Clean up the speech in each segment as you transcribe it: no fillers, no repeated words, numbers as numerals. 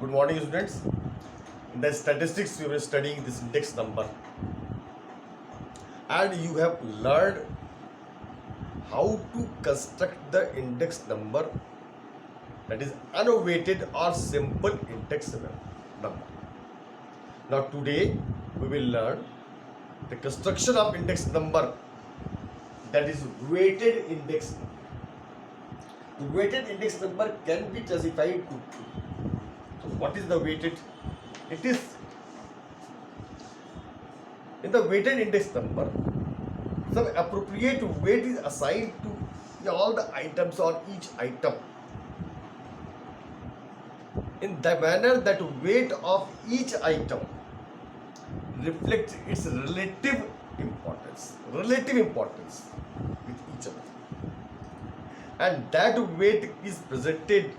Good morning, students. In the statistics, you were studying this index number, and you have learned how to construct the index number, that is unweighted or simple index number. Now, today we will learn the construction of index number, that is weighted index number. The weighted index number can be classified to two. So, what is the weighted? It is in the weighted index number, some appropriate weight is assigned to all the items or each item in the manner that weight of each item reflects its relative importance with each other, and that weight is presented,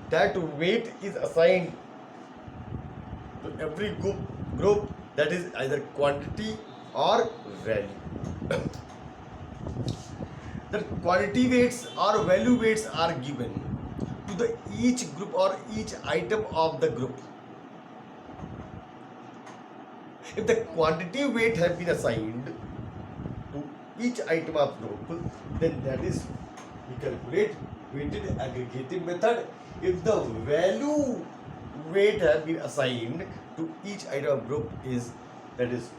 that weight is assigned to every group, that is either quantity or value. The quantity weights or value weights are given to the each group or each item of the group. If the quantity weight have been assigned to each item of group, then that is we calculate weighted aggregating method. If the value weight have been assigned to each item of group, that is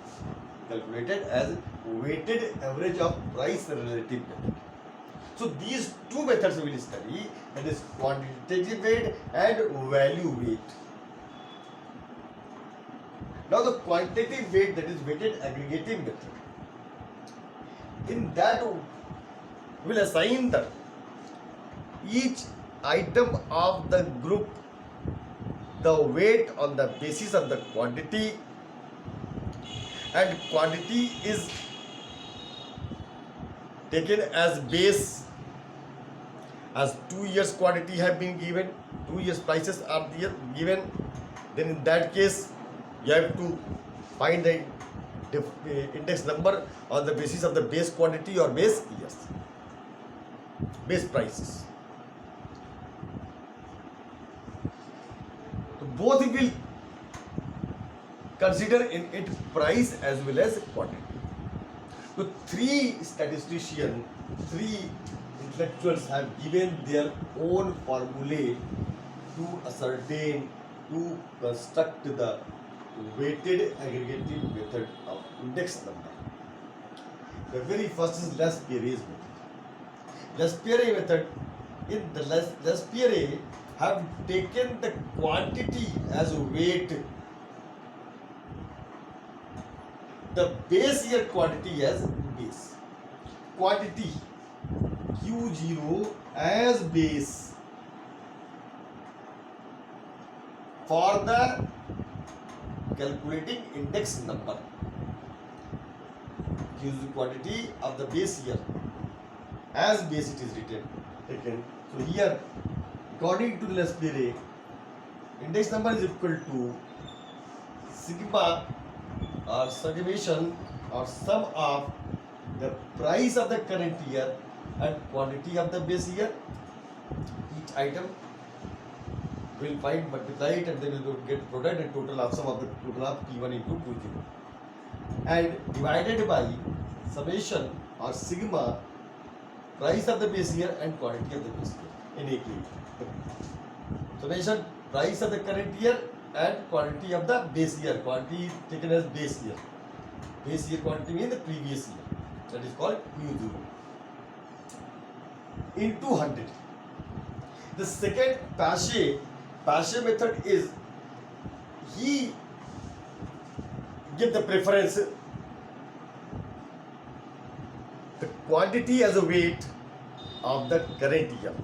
calculated as weighted average of price relative method. So these two methods we will study, that is quantitative weight and value weight. Now the quantitative weight, that is weighted aggregating method, in that we will assign the each item of the group the weight on the basis of the quantity, and quantity is taken as base, as 2 years quantity have been given, 2 years prices are given. Then in that case you have to find the index number on the basis of the base quantity or base years, base prices. So both will consider in it price as well as quantity. So three statisticians, three intellectuals have given their own formulae to ascertain, to construct the weighted aggregating method of index number. The very first is Laspiere's method. Laspierre method, in the Laspierre have taken the quantity as weight, the base year quantity as base, quantity Q0 as base for the calculating index number. Q is the quantity of the base year, as base it is taken. So here, according to Laspierre, index number is equal to sigma or summation or sum of the price of the current year and quantity of the base year. Each item will find, multiply it, and they will get product and total of sum of the total of P1 into Q0, and divided by summation or sigma price of the base year and quantity of the base year in equilibrium. Summation price of the current year and quantity of the base year, quantity taken as base year quantity means the previous year, that is called Q0, into 100. The second Paasche method is, he give the preference the quantity as a weight of the current year,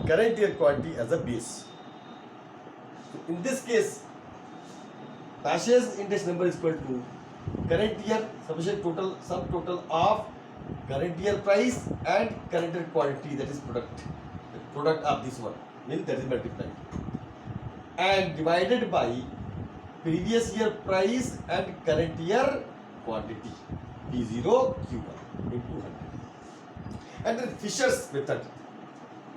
current year quantity as a base. So in this case, Pasche's index number is equal to current year sum total of current year price and current year quantity, that is the product of this one, means that is multiplied, and divided by previous year price and current year quantity, P0 Q1 into 100. And then Fisher's method,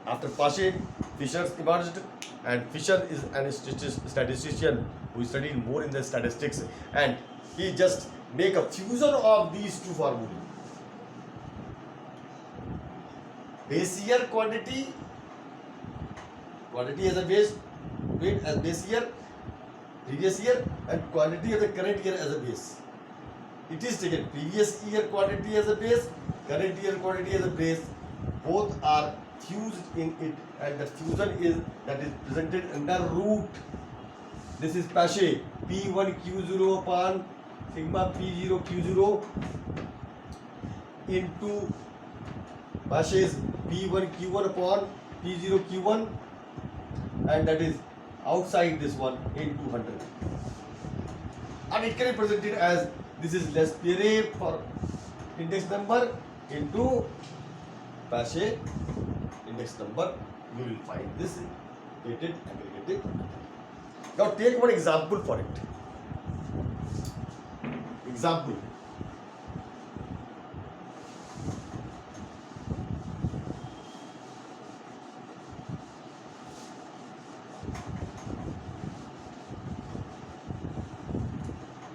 after Paasche, Fisher's emerged, and Fisher is an statistician who studied more in the statistics, and he just make a fusion of these two formulae. Base year quantity as a base weight as base year, previous year, and quantity of the current year as a base. It is taken previous year quantity as a base, current year quantity as a base. Both are fused in it, and the fusion is presented under root. This is Paasche P1 Q0 upon sigma P0 Q0 into Paasche P1 Q1 upon P0 Q1, and that is outside this one in 200. And it can be presented as this is L'Espér for index number into Paasche index number. You will find this weighted aggregated. Now take one example for it. Example.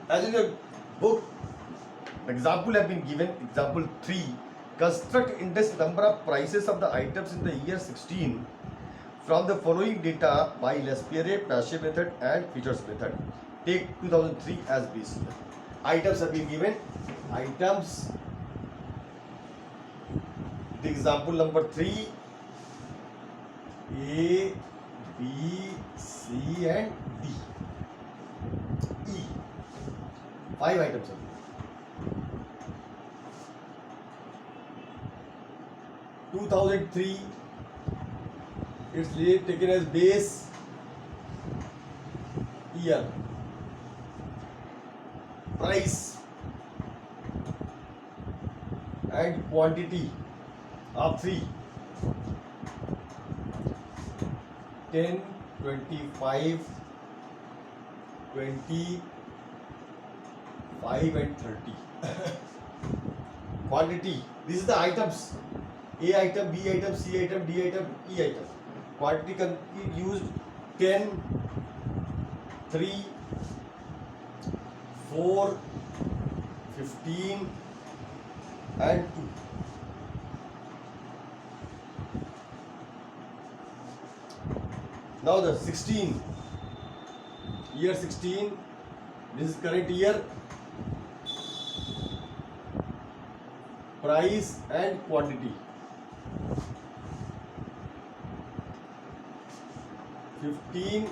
As in your book, example have been given. Example 3. Construct index number of prices of the items in the year 16 from the following data by L'Espér, Paasche method and Fisher's method. Take 2003 as base year. Items have been given. Items. The example number 3. A, B, C and D. E. 5 items are there. 2003, it's taken as base year. Price and quantity of 3. 10, 25, 20, 5 and 30. Quantity. These are the items. A item, B item, C item, D item, E item. Quantity can be used 10, 3, 4, 15 and 2. Now the 16, year 16, this is current year. Price and quantity. 15,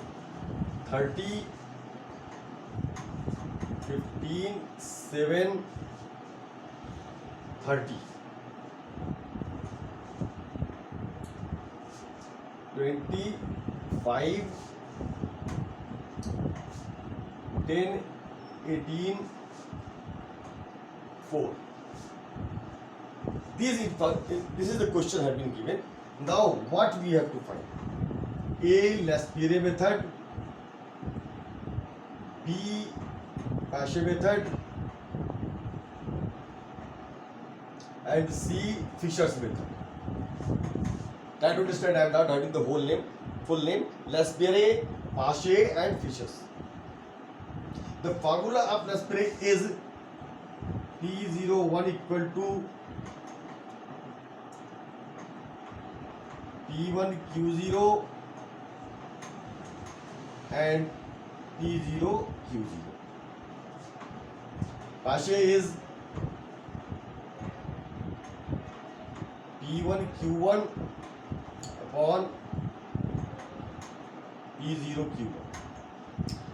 30, 15, 7, 30. 25, 10, 18, 4. This is the question has been given. Now what we have to find? A, L'Espér method. B, Paasche method. And C, Fisher's method. Try to understand, I am not writing the whole name, full name. L'Espér, Paasche and Fisher's. The formula of L'Espér is P01 equal to P1 Q0 and P0 Q0. Paasche is P1 Q1 upon P0 Q1.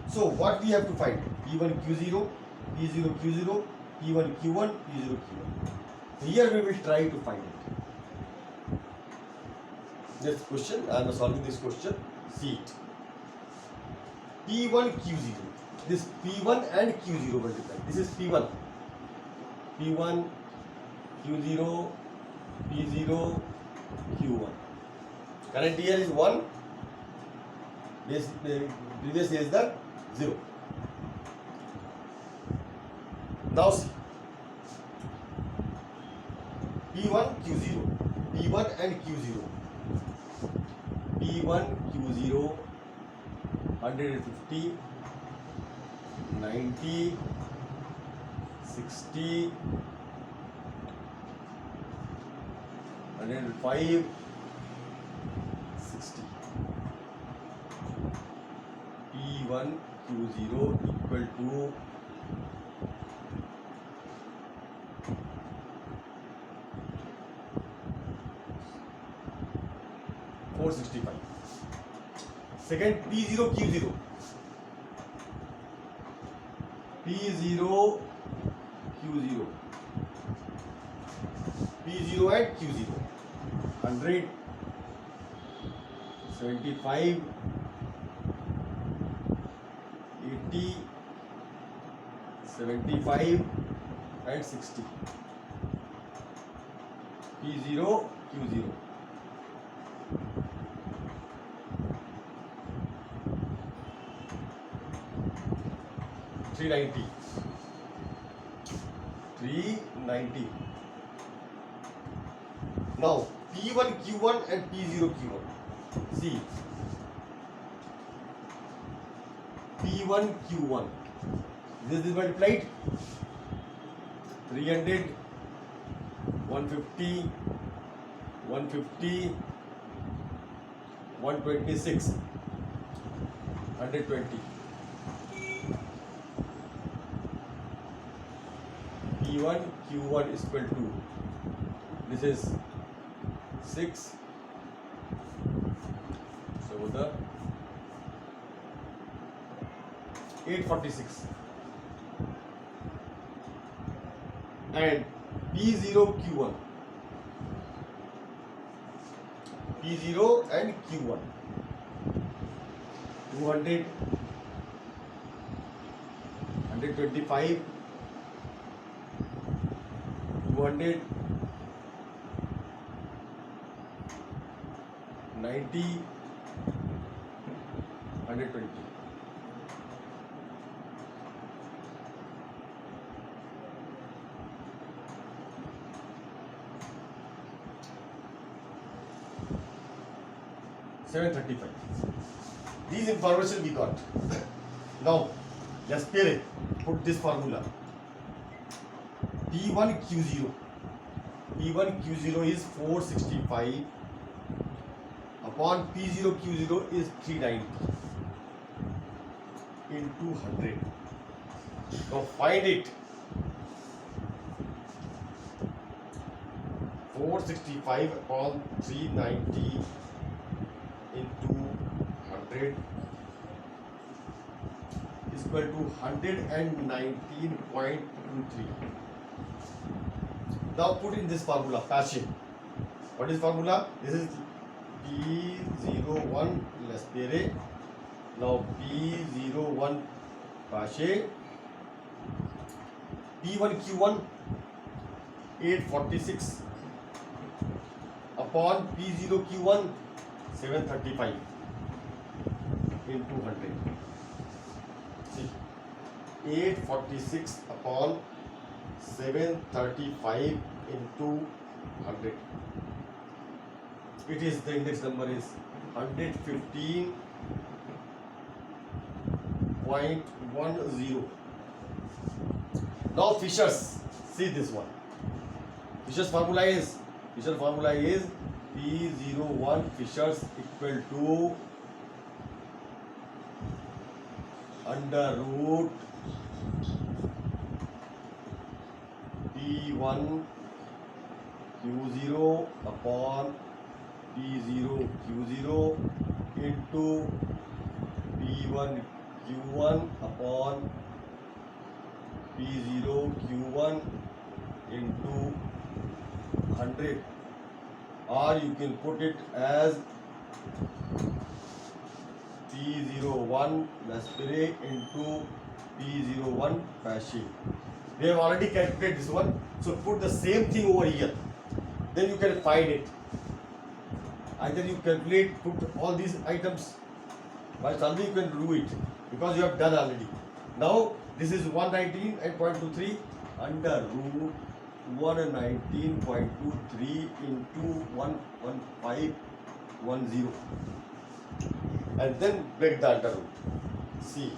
So what we have to find? P1 Q0, P0 Q0, P1 Q1, P0 Q1. Here we will try to find it. This question, I am solving this question. See it. P1 Q0. This P1 and Q0 multiply. This is P1. P1 Q0 P0 Q1. Current year is 1. Previous year is the 0. Now see. P1 Q0. P1 and Q0. P1 Q0 150, 90, 60, 105, 60. P1 Q0 equal to 465. Second, P0 Q0. P0 Q0. P0 and Q0. 100, 75, 80, 75 and 60. P0 Q0. 390. 390. Now P1 Q1 and P0 Q1. See, P1 Q1. This is multiplied. 300, 150, 150, 126, 120. P1 Q1 is equal to, this is 6, so the 846, and P0 Q1, P0 and Q1, 200, 125, 200, 90, 120. $735. These information we got. Now let's pair it. Put this formula. P1 Q0. P1 Q0 is 465 upon P0 Q0 is 390 into 100. Now find it. 465 upon 390 into 100 is equal to 119.23. Now put in this formula, Paschen. What is formula? This is P01 less Pere. Now P01 Paschen. P1 Q1 846 upon P0 Q1 735 into 100. See, 846 upon 735 into 100. It is, the index number is 115.10. Now Fisher's, see this one. Fisher's formula is P01 Fisher's equal to under root P1 Q0 upon P0 Q0 into P1 Q1 upon P0 Q1 into 100, or you can put it as P01 Laspere into P01 Paschen. We have already calculated this one, so put the same thing over here. Then you can find it. Either you calculate, put all these items. By solving you can do it because you have done already. Now this is 119.23 under root 119.23 into 11510. and then break the under root. See,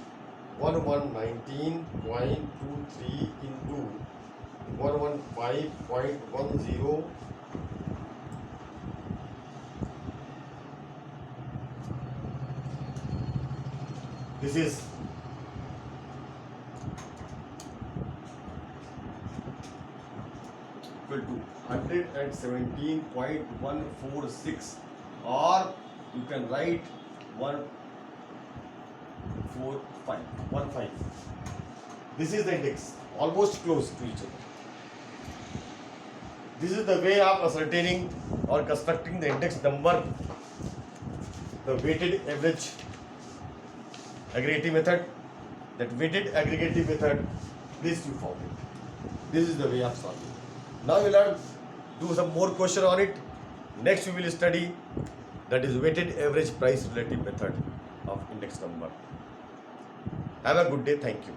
1119.23 into 115.10. This is equal to 117.146, or you can write 145. This is the index, almost close to each other. This is the way of ascertaining or constructing the index number, the weighted average aggregative method. That weighted aggregative method, this you found it. This is the way of solving. Now we will do some more question on it. Next we will study, that is weighted average price relative method of index number. Have a good day. Thank you.